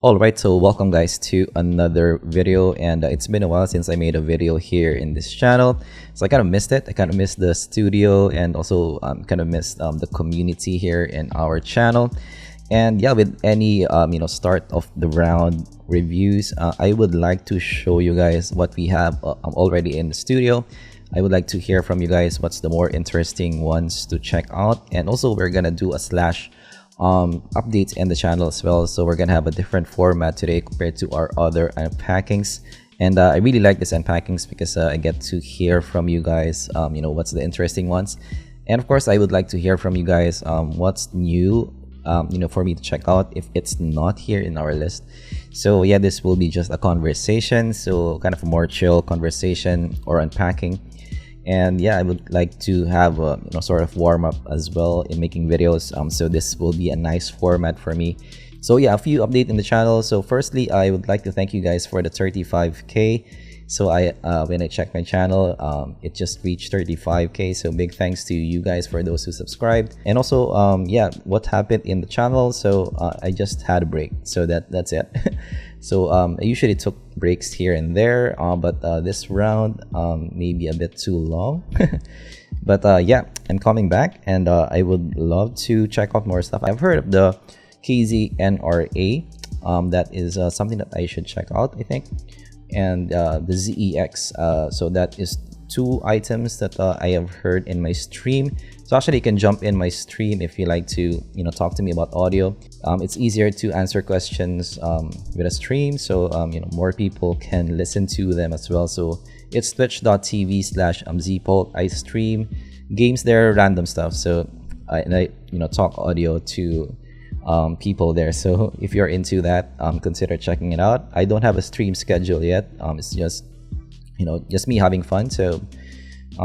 Alright, so welcome guys to another video, and it's been a while since I made a video here in this channel, so I kind of missed it. I kind of missed the studio, and also kind of missed the community here in our channel. And yeah, with any start of the round reviews, I would like to show you guys what we have already in the studio. I would like to hear from you guys what's the more interesting ones to check out, and also we're gonna do a slash updates in the channel as well. So we're gonna have a different format today compared to our other unpackings, and I really like this unpackings because I get to hear from you guys what's the interesting ones. And of course I would like to hear from you guys what's new for me to check out if it's not here in our list. So yeah, this will be just a conversation, so kind of a more chill conversation or unpacking. And yeah, I would like to have a sort of warm up as well in making videos, so this will be a nice format for me. So yeah, a few updates in the channel. So firstly, I would like to thank you guys for the 35k. So when I checked my channel, it just reached 35k, so big thanks to you guys for those who subscribed. And also yeah, what happened in the channel, so I just had a break, so that's it. So I usually took breaks here and there, but this round maybe a bit too long. But yeah, I'm coming back, and I would love to check out more stuff. I've heard of the KZNRA, that is something that I should check out, I think. And the ZEX, so that is two items that I have heard in my stream. So actually you can jump in my stream if you like to talk to me about audio. It's easier to answer questions with a stream, so more people can listen to them as well. So it's twitch.tv/zpolt. I stream games there, random stuff, so I talk audio to people there. So if you're into that, consider checking it out. I don't have a stream schedule yet. It's just just me having fun, so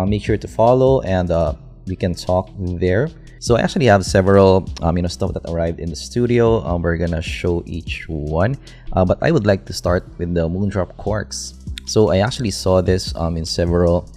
make sure to follow, and we can talk there. So I actually have several stuff that arrived in the studio. We're gonna show each one, but I would like to start with the Moondrop Quarks. So I actually saw this in several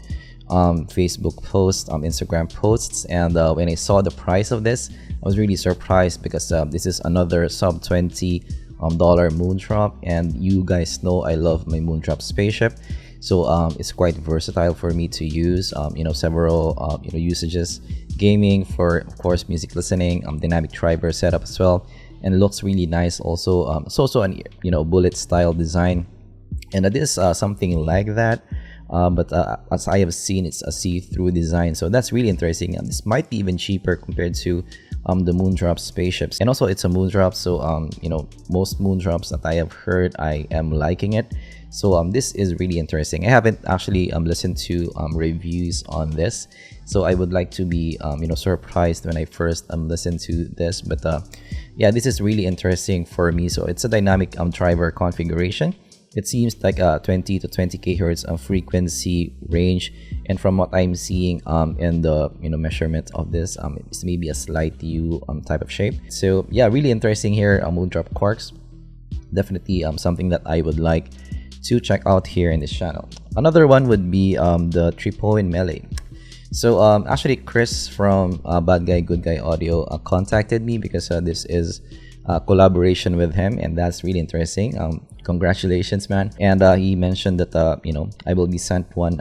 Facebook posts, Instagram posts, and when I saw the price of this, I was really surprised because this is another sub $20 Moondrop, and you guys know I love my Moondrop spaceship. So it's quite versatile for me to use, several usages: gaming, for of course music listening, dynamic driver setup as well, and it looks really nice also. It's also an bullet style design, and it is something like that. But as I have seen, it's a see-through design, so that's really interesting, and this might be even cheaper compared to the Moondrop spaceships. And also it's a Moondrop, so most Moondrops that I have heard, I am liking it. So this is really interesting. I haven't actually listened to reviews on this, so I would like to be surprised when I first listen to this. But yeah, this is really interesting for me. So it's a dynamic driver configuration. It seems like a 20 to 20 kHz frequency range, and from what I'm seeing in the measurement of this, it's maybe a slight U type of shape. So yeah, really interesting here. Moondrop Quarks, definitely something that I would like to check out here in this channel. Another one would be the Tripoin Melee. So actually Chris from Bad Guy Good Guy Audio contacted me because this is a collaboration with him, and that's really interesting. Congratulations, man. And he mentioned that I will be sent one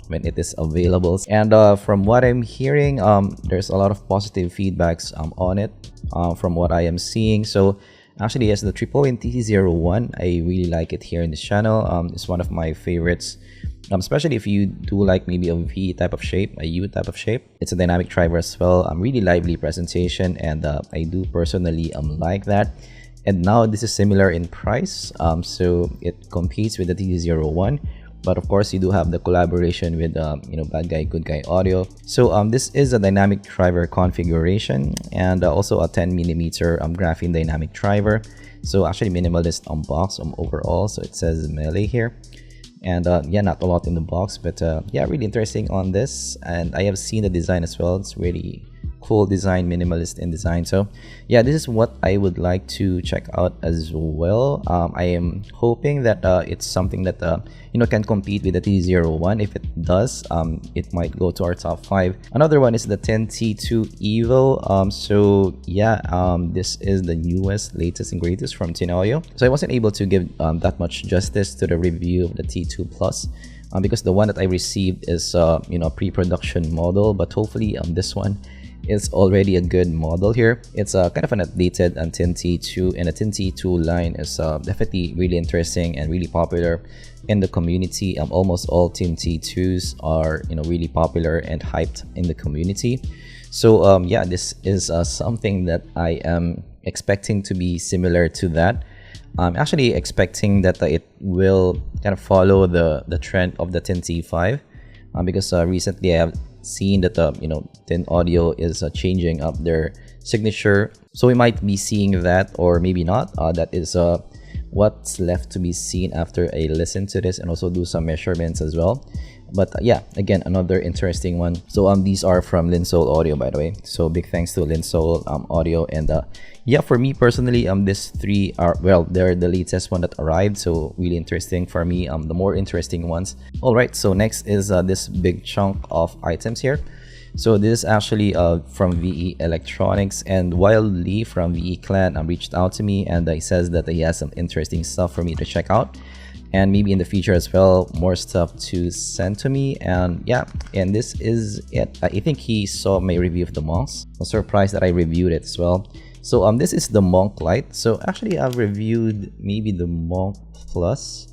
when it is available. And from what I'm hearing, there's a lot of positive feedbacks on it from what I am seeing. So actually, yes, the Tripoin T01, I really like it here in this channel. It's one of my favorites, especially if you do like maybe a V type of shape, a U type of shape. It's a dynamic driver as well. Really lively presentation, and I do personally like that. And now this is similar in price, so it competes with the T01, but of course you do have the collaboration with Bad Guy Good Guy Audio. So this is a dynamic driver configuration, and also a 10mm graphene dynamic driver. So actually minimalist box overall, so it says Melee here. And yeah, not a lot in the box, but yeah, really interesting on this. And I have seen the design as well. It's really cool design, minimalist in design. So yeah, this is what I would like to check out as well. I am hoping that it's something that can compete with the T01. If it does, it might go to our top 5. Another one is the 10T2 Evo. So yeah, this is the newest, latest and greatest from Tin Audio. So I wasn't able to give that much justice to the review of the T2 Plus, because the one that I received is a pre-production model, but hopefully this one is already a good model here. It's kind of an updated 10T2, and the 10T2 line is definitely really interesting and really popular in the community. Almost all 10T2s are really popular and hyped in the community. So yeah, this is something that I am expecting to be similar to that. I'm actually expecting that it will kind of follow the trend of the 10T5, because recently I have seen that Tin Audio is changing up their signature, so we might be seeing that, or maybe not. That is what's left to be seen after I listen to this and also do some measurements as well. But yeah, again, another interesting one. So these are from Linsol Audio, by the way, so big thanks to Linsol Audio. And yeah, for me personally, these 3 are, well, they're the latest one that arrived, so really interesting for me, the more interesting ones. All right, so next is this big chunk of items here. So this is actually from VE Electronics, and Wildly from VE Clan reached out to me, and he says that he has some interesting stuff for me to check out, and maybe in the future as well, more stuff to send to me. And yeah, and this is it. I think he saw my review of the Monks. I'm surprised that I reviewed it as well. So this is the Monk Lite. So actually I've reviewed maybe the Monk Plus.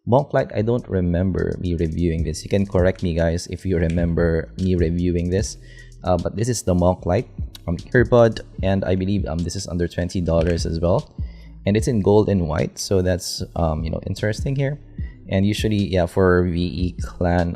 Monk Lite, I don't remember me reviewing this. You can correct me, guys, if you remember me reviewing this. But this is the Monk Lite earbud, and I believe this is under $20 as well, and it's in gold and white, so that's interesting here. And usually, yeah, for VE Clan,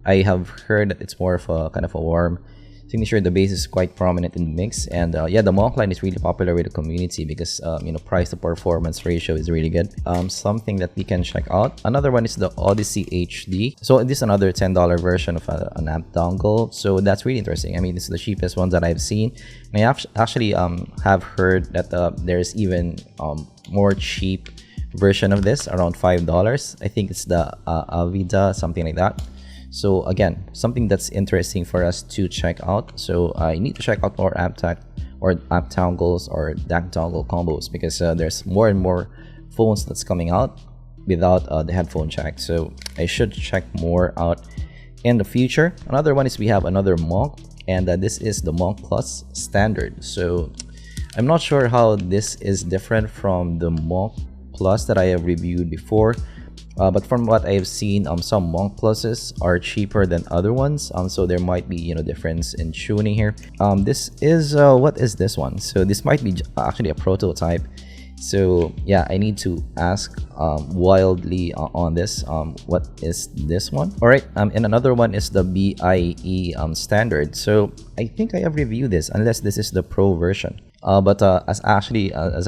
I have heard that it's more of a kind of a warm signature. The bass is quite prominent in the mix, and yeah, the Monk line is really popular with the community because price to performance ratio is really good. Something that we can check out. Another one is the Odyssey HD. So this is another $10 version of an amp dongle, so that's really interesting. I mean, this is the cheapest one that I've seen. And I actually have heard that there's even more cheap version of this, around $5. I think it's the Avida, something like that. So again, something that's interesting for us to check out. So I need to check out more app dongles or DAC dongle combos, because there's more and more phones that's coming out without the headphone jack. So I should check more out in the future. Another one is we have another Monk, and this is the Monk Plus Standard. So I'm not sure how this is different from the Monk Plus that I have reviewed before. But from what I've seen, some Monk Pluses are cheaper than other ones, so there might be difference in tuning here. This is what is this one? So this might be actually a prototype. So yeah, I need to ask Wildly on this. What is this one? All right, and another one is the BIE Standard. So I think I have reviewed this, unless this is the Pro version. But as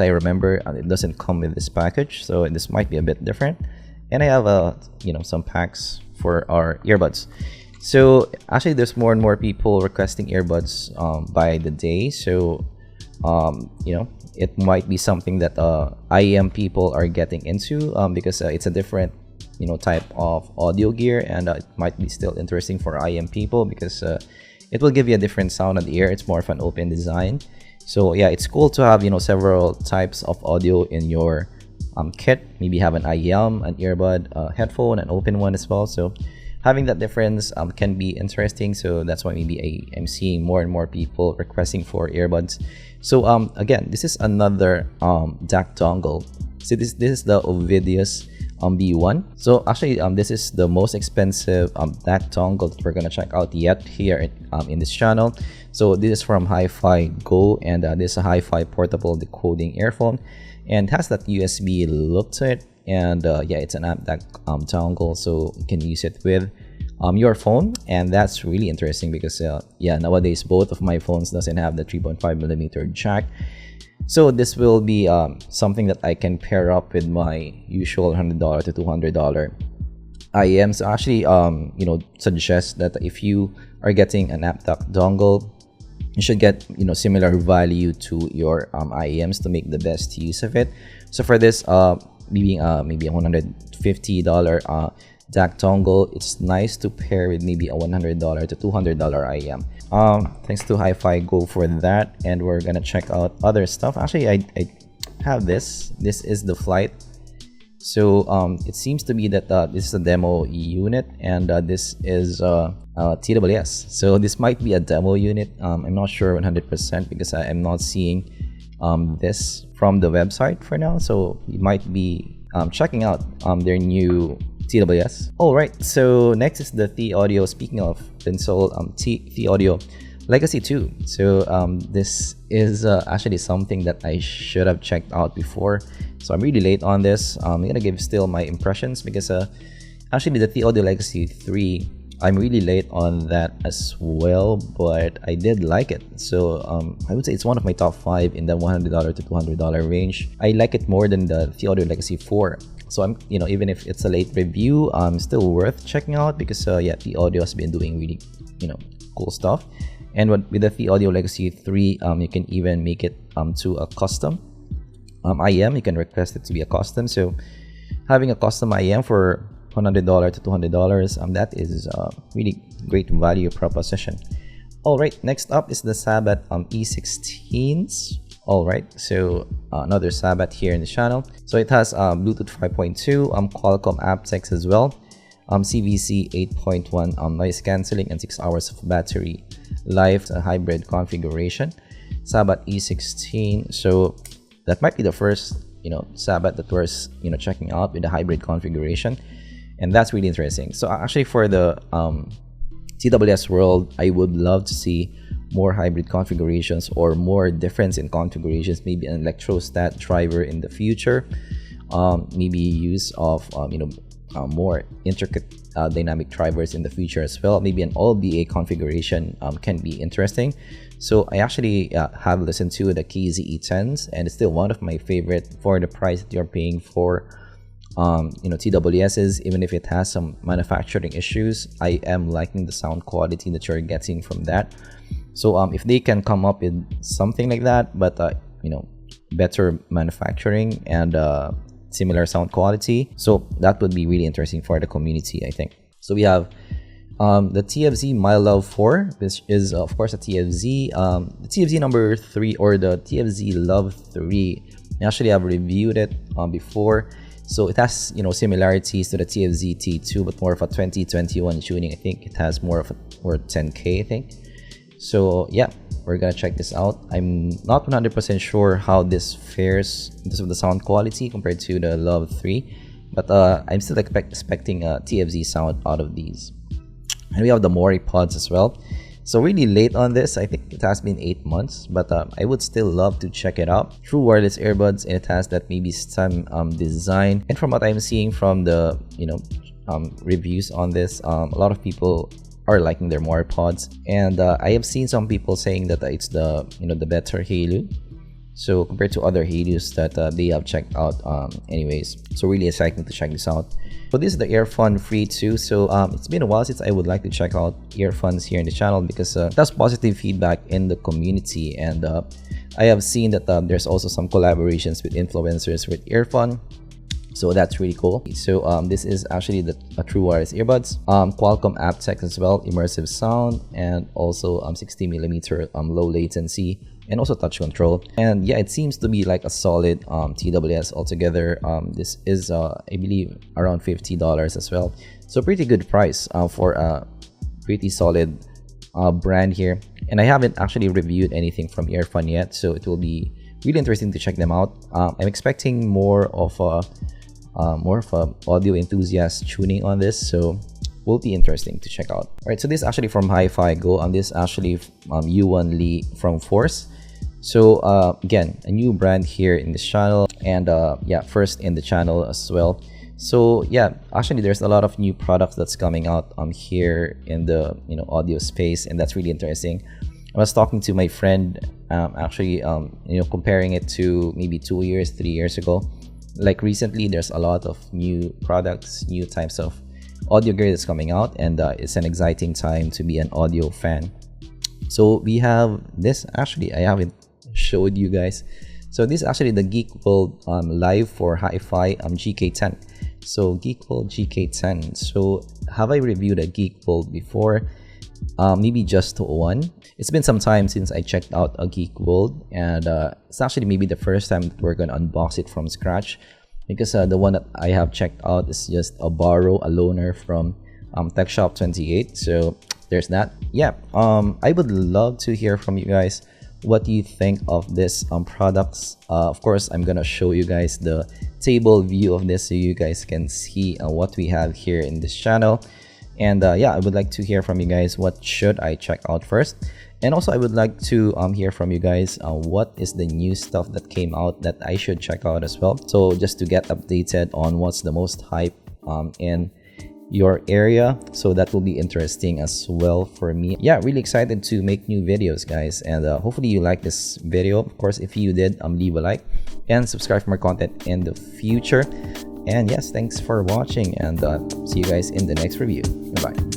I remember, it doesn't come with this package, so this might be a bit different. And I have some packs for our earbuds. So actually there's more and more people requesting earbuds by the day. So it might be something that IEM people are getting into, because it's a different type of audio gear, and it might be still interesting for IEM people because it will give you a different sound on the ear. It's more of an open design. So yeah, it's cool to have several types of audio in your kit. Maybe have an IEM, an earbud, a headphone, an open one as well. So having that difference can be interesting. So that's why maybe I'm seeing more and more people requesting for earbuds. So again, this is another DAC dongle. So this is the Ovidius B1. So actually this is the most expensive DAC dongle that we're gonna check out yet here in this channel. So this is from Hifigo, and this is a Hi-Fi portable decoding earphone, and has that USB look to it. And yeah, it's an amp DAC dongle, so you can use it with your phone, and that's really interesting because yeah, nowadays both of my phones doesn't have the 3.5mm jack. So this will be something that I can pair up with my usual $100 to $200 IEM. So actually suggest that if you are getting an amp DAC dongle, you should get, you know, similar value to your IEMs to make the best use of it. So for this maybe a $150 DAC dongle, it's nice to pair with maybe a $100 to $200 IEM. Thanks to Hifigo for that, and we're gonna check out other stuff. Actually, I have this is the flight. So it seems to be that this is a demo unit, and this is TWS. So this might be a demo unit. I'm not sure 100% because I'm not seeing this from the website for now. So you might be checking out their new TWS. All right, so next is the The Audio. Speaking of Pinsol, The Audio Legacy 2. So this is actually something that I should have checked out before. So I'm really late on this. I'm gonna give still my impressions because actually the Audio Legacy 3, I'm really late on that as well, but I did like it. So I would say it's one of my top 5 in the $100 to $200 range. I like it more than the Audio Legacy 4. So I'm, you know, even if it's a late review, still worth checking out because yeah, The Audio has been doing really, you know, cool stuff. And with the Audio Legacy 3, you can even make it to a custom IEM. You can request it to be a custom. So having a custom IEM for $100 to $200, that is really great value proposition. All right, next up is the Sabat E16s. All right, so another Sabat here in the channel. So it has Bluetooth 5.2, Qualcomm aptX as well, CVC 8.1 noise cancelling, and 6 hours of battery life. A hybrid configuration. Sabat E16. So that might be the first, you know, Sabat that we're, you know, checking out with the hybrid configuration, and that's really interesting. So actually for the TWS world, I would love to see more hybrid configurations or more difference in configurations, maybe an electrostat driver in the future, maybe use of you know, more intricate dynamic drivers in the future as well. Maybe an all BA configuration can be interesting. So I actually have listened to the KZ E10s, and it's still one of my favorite for the price that you're paying for you know, TWS's. Even if it has some manufacturing issues, I am liking the sound quality that you're getting from that. So if they can come up with something like that, but you know, better manufacturing and similar sound quality, so that would be really interesting for the community, I think. So we have the TFZ My Love 4, which is of course a TFZ, the TFZ number 3, or the TFZ Love 3. Actually, I've reviewed it before. So it has, you know, similarities to the TFZ T2, but more of a 2021 tuning. I think it has more of a, or 10K, I think. So yeah, we're gonna check this out. I'm not 100% sure how this fares in terms of the sound quality compared to the Love 3, but I'm still expecting a TFZ sound out of these. And we have the Mori pods as well. So really late on this. I think it has been 8 months, but I would still love to check it out. True wireless earbuds, and it has that maybe stem design. And from what I'm seeing from the, you know, reviews on this, a lot of people are liking their Mori pods, and I have seen some people saying that it's the, you know, the better Halo. So compared to other Halos that they have checked out, anyways. So really exciting to check this out. So this is the EARPHONE Free 2. So it's been a while since I would like to check out earphones here in the channel because that's positive feedback in the community, and I have seen that there's also some collaborations with influencers with EARPHONE. So that's really cool. So this is actually the true wireless earbuds, Qualcomm aptX as well, immersive sound, and also 60mm low latency, and also touch control. And yeah, it seems to be like a solid TWS altogether. This is I believe around $50 as well, so pretty good price for a pretty solid brand here. And I haven't actually reviewed anything from EARPHONE yet, so it will be really interesting to check them out. I'm expecting more of a audio enthusiast tuning on this, so will be interesting to check out. All right, so this is actually from Hifigo, and this is actually U1 Lee from Force. So again, a new brand here in this channel, and yeah, first in the channel as well. So yeah, actually there's a lot of new products that's coming out here in the, you know, audio space, and that's really interesting. I was talking to my friend actually you know, comparing it to maybe 2 years, 3 years ago. Like recently there's a lot of new products, new types of audio gear that's coming out, and it's an exciting time to be an audio fan. So we have this. Actually, I haven't showed you guys. So this is actually the Geek World live for Hi-Fi GK10. So Geek World GK10. So have I reviewed a Geek World before? Maybe just one. It's been some time since I checked out a Geek World, and it's actually maybe the first time that we're gonna unbox it from scratch, because the one that I have checked out is just a loaner from Tech Shop 28. So there's that. Yeah, I would love to hear from you guys. What do you think of this products? Of course, I'm gonna show you guys the table view of this so you guys can see what we have here in this channel. And yeah, I would like to hear from you guys. What should I check out first? And also I would like to hear from you guys what is the new stuff that came out that I should check out as well. So just to get updated on what's the most hype in your area, so that will be interesting as well for me. Yeah, really excited to make new videos, guys, and hopefully you like this video. Of course, if you did, leave a like and subscribe for more content in the future. And yes, thanks for watching, and see you guys in the next review. Bye.